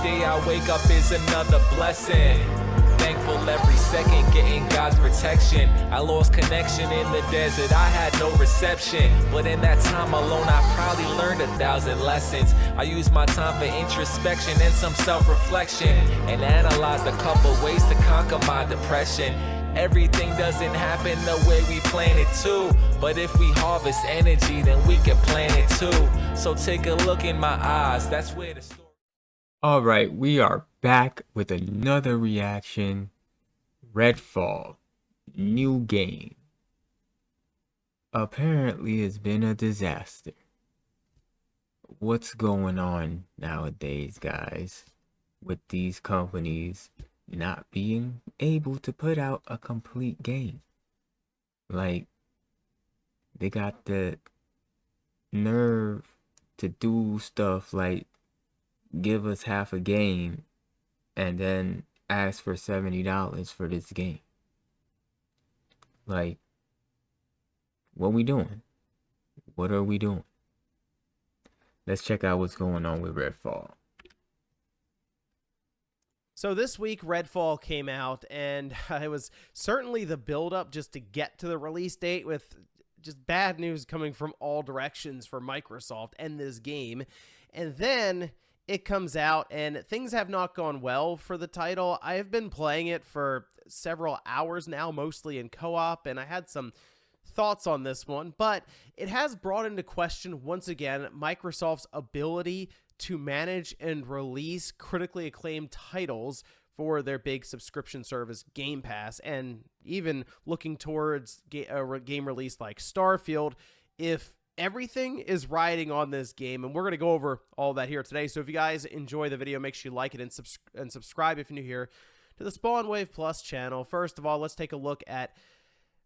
day I wake up is another blessing. Thankful every second, getting God's protection. I lost connection in the desert, I had no reception. But in that time alone, I probably learned 1,000 lessons. I used my time for introspection and some self-reflection, and analyzed a couple ways to conquer my depression. Everything doesn't happen the way we plan it to, but if we harvest energy, then we can plan it too. So take a look in my eyes, that's where the story... All right, we are back with another reaction. Redfall, new game. Apparently it's been a disaster. What's going on nowadays, guys, with these companies not being able to put out a complete game? Like, they got the nerve to do stuff like give us half a game and then ask for $70 for this game. Like, what we doing? What are we doing? Let's check out what's going on with Redfall. So this week, Redfall came out, and it was certainly the build-up just to get to the release date, with just bad news coming from all directions for Microsoft and this game. And then it comes out, and things have not gone well for the title. I have been playing it for several hours now, mostly in co-op, and I had some thoughts on this one, but it has brought into question, once again, Microsoft's ability to manage and release critically acclaimed titles for their big subscription service Game Pass, and even looking towards a game release like Starfield, if everything is riding on this game. And we're going to go over all that here today. So if you guys enjoy the video, make sure you like it and subscribe if you're new here to the Spawn Wave Plus channel. First of all, let's take a look at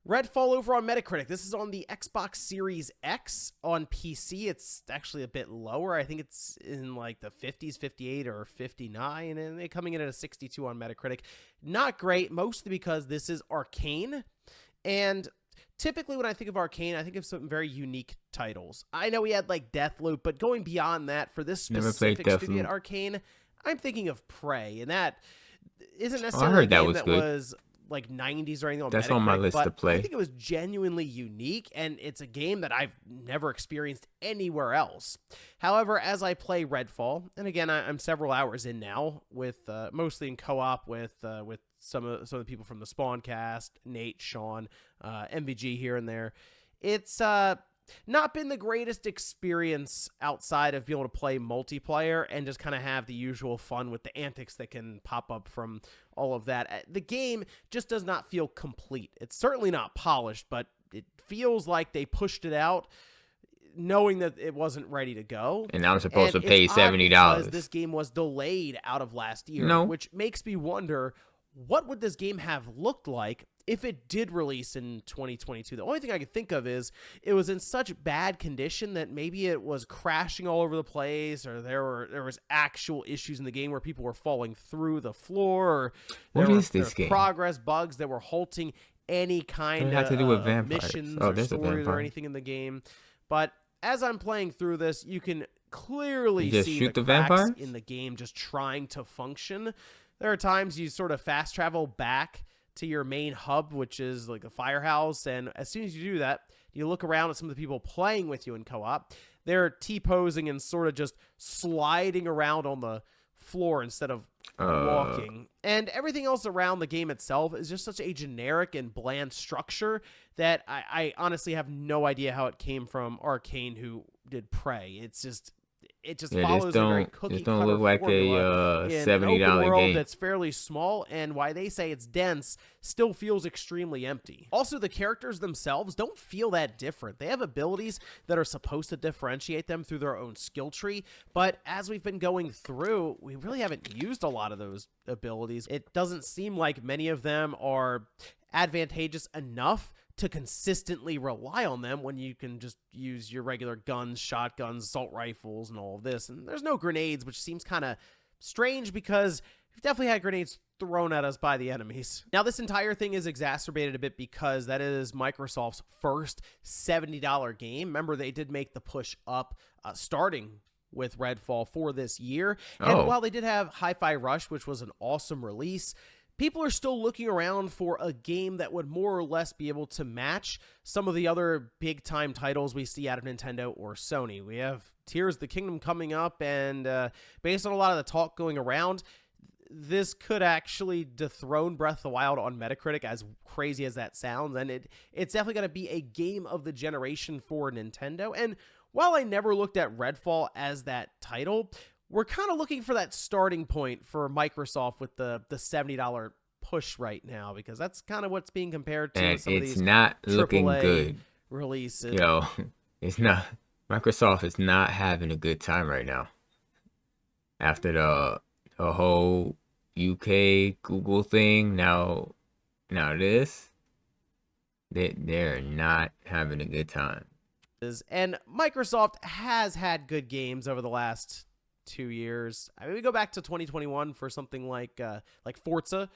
Redfall over on Metacritic. This is on the Xbox Series X. On PC, it's actually a bit lower. I think it's in like the 50s, 58 or 59, and they're coming in at a 62 on Metacritic. Not great, mostly because this is Arcane, and typically when I think of Arcane, I think of some very unique titles. I know we had like Deathloop, but going beyond that, for this specific studio at Arcane, I'm thinking of Prey, and that isn't necessarily a game that was like 90s or anything on That's Metacritic, on my list to play. I think it was genuinely unique, and it's a game that I've never experienced anywhere else. However, as I play Redfall, and again, I'm several hours in now, with mostly in co-op with some of the people from the Spawncast, Nate, Sean, MVG here and there. It's not been the greatest experience outside of being able to play multiplayer and just kind of have the usual fun with the antics that can pop up from all of that. The game just does not feel complete. It's certainly not polished, but it feels like they pushed it out knowing that it wasn't ready to go. And I'm supposed to pay $70. Because this game was delayed out of last year, which makes me wonder, what would this game have looked like if it did release in 2022? The only thing I could think of is it was in such bad condition that maybe it was crashing all over the place, or there was actual issues in the game where people were falling through the floor, or there were progress bugs that were halting any kind of missions or stories or anything in the game. But as I'm playing through this, you can clearly see the cracks in the game just trying to function. There are times you sort of fast travel back to your main hub, which is like a firehouse, and as soon as you do that, you look around at some of the people playing with you in co-op. They're T-posing and sort of just sliding around on the floor instead of walking. And everything else around the game itself is just such a generic and bland structure that I honestly have no idea how it came from Arcane, who did Prey. It just follows a very cookie cutter look like a $70 world game that's fairly small, and why they say it's dense still feels extremely empty. Also, the characters themselves don't feel that different. They have abilities that are supposed to differentiate them through their own skill tree, but as we've been going through, we really haven't used a lot of those abilities. It doesn't seem like many of them are advantageous enough to consistently rely on them when you can just use your regular guns, shotguns, assault rifles, and all of this. And there's no grenades, which seems kind of strange because we've definitely had grenades thrown at us by the enemies. Now, this entire thing is exacerbated a bit because that is Microsoft's first $70 game. Remember, they did make the push up starting with Redfall for this year. And Oh. while they did have Hi-Fi Rush, which was an awesome release, people are still looking around for a game that would more or less be able to match some of the other big-time titles we see out of Nintendo or Sony. We have Tears of the Kingdom coming up, and based on a lot of the talk going around, this could actually dethrone Breath of the Wild on Metacritic, as crazy as that sounds, and it's definitely going to be a game of the generation for Nintendo. And while I never looked at Redfall as that title, we're kind of looking for that starting point for Microsoft with the $70 push right now, because that's kind of what's being compared to And some of it's these not looking AAA good. releases. Yo, it's not. Microsoft is not having a good time right now. After the whole UK Google thing, now this, they're not having a good time. And Microsoft has had good games over the last 2 years. I mean, we go back to 2021 for something like Forza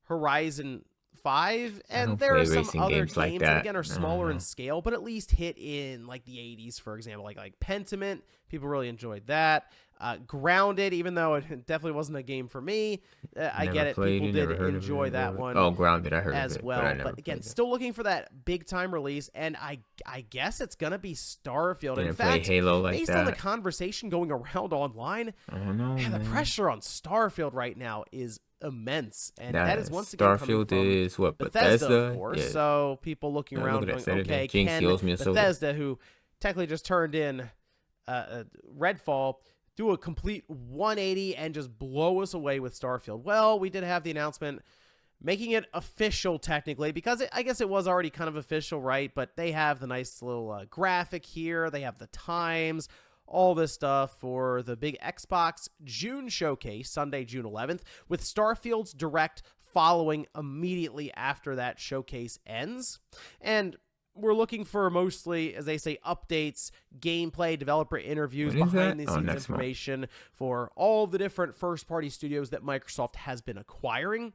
Horizon 5, and don't there play are some racing other games like games that. that again are I don't smaller in know. scale, but at least hit in like the 80s, for example, like Pentiment. People really enjoyed that. Grounded, even though it definitely wasn't a game for me, I Never get it. played People it, never did heard of enjoy it, that or- one Oh, Grounded, I heard as of it, well. but I never But again, played it. still looking for that big time release, and I guess it's gonna be Starfield. In Didn't play fact, Halo like based on the that. conversation going around online, I don't know, man, the man. pressure on Starfield right now is immense, and that is once again coming Starfield from is what, Bethesda, Bethesda? of course. Yeah. So people looking Yeah, around look at that, going, said it okay, again. Jinx, can he owes me a soda. Bethesda, who technically just turned in Redfall, do a complete 180 and just blow us away with Starfield? Well, we did have the announcement making it official technically, because I guess it was already kind of official, right? But they have the nice little graphic here. They have the times, all this stuff for the big Xbox June showcase, Sunday, June 11th, with Starfield's Direct following immediately after that showcase ends. And we're looking for mostly, as they say, updates, gameplay, developer interviews, When is that? behind the Oh, scenes next month. information for all the different first-party studios that Microsoft has been acquiring.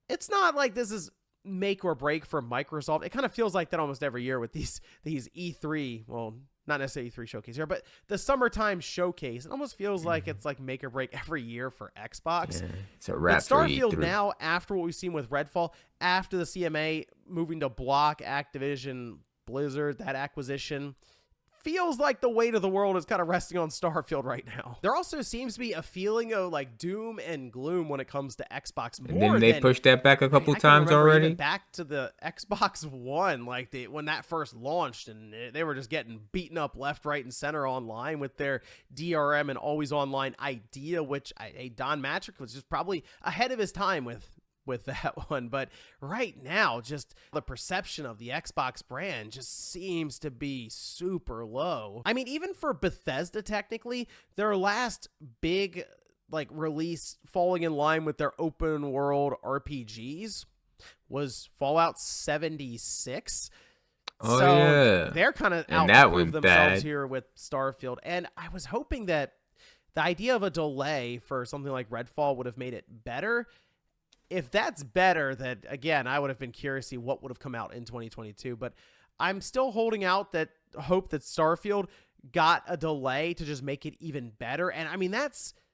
It's not like this is make or break for Microsoft. It kind of feels like that almost every year with these E3, well, not necessarily E3 showcase here, but the summertime showcase. It almost feels like it's like make or break every year for Xbox. Yeah, it's a But wrap for Starfield E3. now, after what we've seen with Redfall, after the CMA moving to block Activision Blizzard, that acquisition, feels like the weight of the world is kind of resting on Starfield right now. There also seems to be a feeling of like doom and gloom when it comes to Xbox. And More then they than, pushed that back a couple I can times remember already. even back to the Xbox One, like when that first launched, and they were just getting beaten up left, right, and center online with their DRM and always online idea, which Don Matrick was just probably ahead of his time with that one. But right now, just the perception of the Xbox brand just seems to be super low. I mean, even for Bethesda, technically, their last big like release falling in line with their open world RPGs was Fallout 76. Oh, So yeah. they're kind of And that outproved went themselves bad. here with Starfield. And I was hoping that the idea of a delay for something like Redfall would have made it better. If that's better, then again, I would have been curious to see what would have come out in 2022. But I'm still holding out that hope that Starfield got a delay to just make it even better. And I mean,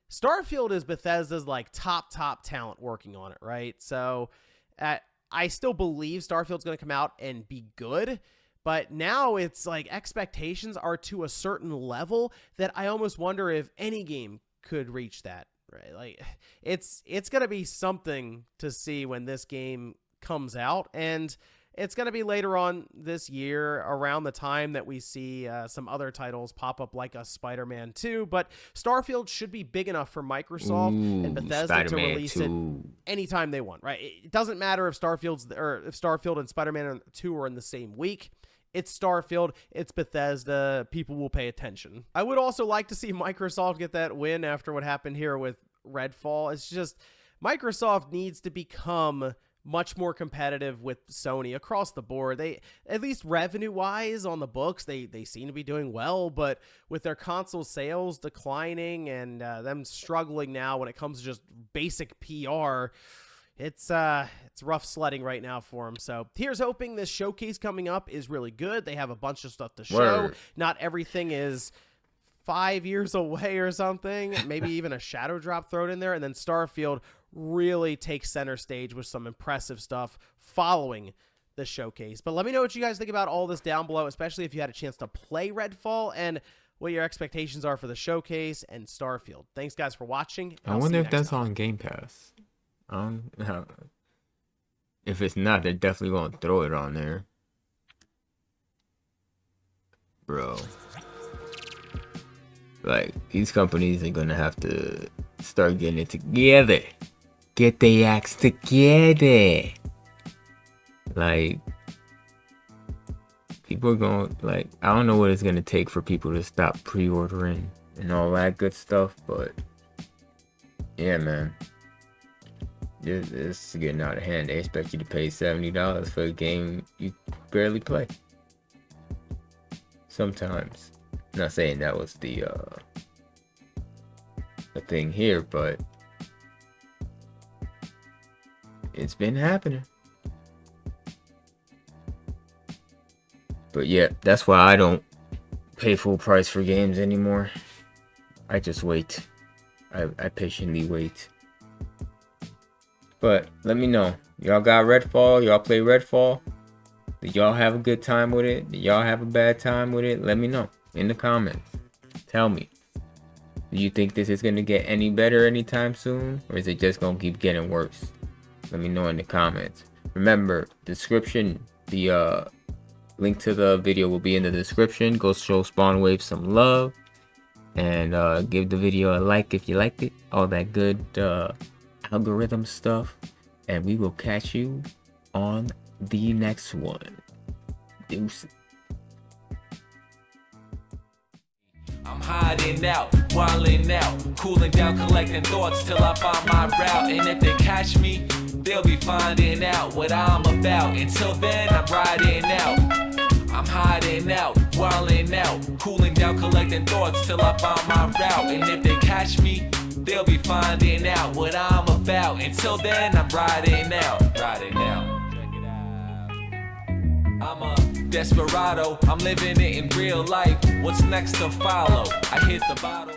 Starfield is Bethesda's like top talent working on it, right? So I still believe Starfield's going to come out and be good. But now it's like expectations are to a certain level that I almost wonder if any game could reach that. Right, like it's gonna be something to see when this game comes out, and it's gonna be later on this year around the time that we see some other titles pop up, like a Spider-Man 2. But Starfield should be big enough for Microsoft and Bethesda Spider-Man to release 2. it anytime they want. Right, it doesn't matter if Starfield and Spider-Man 2 are in the same week. It's Starfield, it's Bethesda, people will pay attention. I would also like to see Microsoft get that win after what happened here with Redfall. It's just Microsoft needs to become much more competitive with Sony across the board. They, at least revenue-wise on the books, they seem to be doing well, but with their console sales declining and them struggling now when it comes to just basic PR, it's rough sledding right now for them. So here's hoping this showcase coming up is really good. They have a bunch of stuff to show. Word. Not everything is 5 years away or something. Maybe even a shadow drop thrown in there. And then Starfield really takes center stage with some impressive stuff following the showcase. But let me know what you guys think about all this down below, especially if you had a chance to play Redfall, and what your expectations are for the showcase and Starfield. Thanks, guys, for watching. I wonder if that's on Game Pass. If it's not, they're definitely going to throw it on there. Bro. Like, these companies are going to have to start getting it together. Get their acts together. Like, people are going, like, I don't know what it's going to take for people to stop pre-ordering and all that good stuff, but yeah, man. This is getting out of hand. They expect you to pay $70 for a game you barely play. Sometimes. I'm not saying that was the thing here, but it's been happening. But yeah, that's why I don't pay full price for games anymore. I just wait. I patiently wait. But let me know. Y'all got Redfall? Y'all play Redfall? Did y'all have a good time with it? Did y'all have a bad time with it? Let me know in the comments. Tell me. Do you think this is going to get any better anytime soon? Or is it just going to keep getting worse? Let me know in the comments. Remember, description, the link to the video will be in the description. Go show Spawnwave some love. And give the video a like if you liked it. All that good algorithm stuff. And we will catch you on the next one. Deuces. I'm hiding out, wilding out, cooling down, collecting thoughts till I find my route. And if they catch me, they'll be finding out what I'm about. Until then, I'm riding out. I'm hiding out, wilding out, cooling down, collecting thoughts till I find my route. And if they catch me, they'll be finding out what I'm about. Until then, I'm riding out. Riding out. Check it out. I'm a desperado. I'm living it in real life. What's next to follow? I hit the bottle.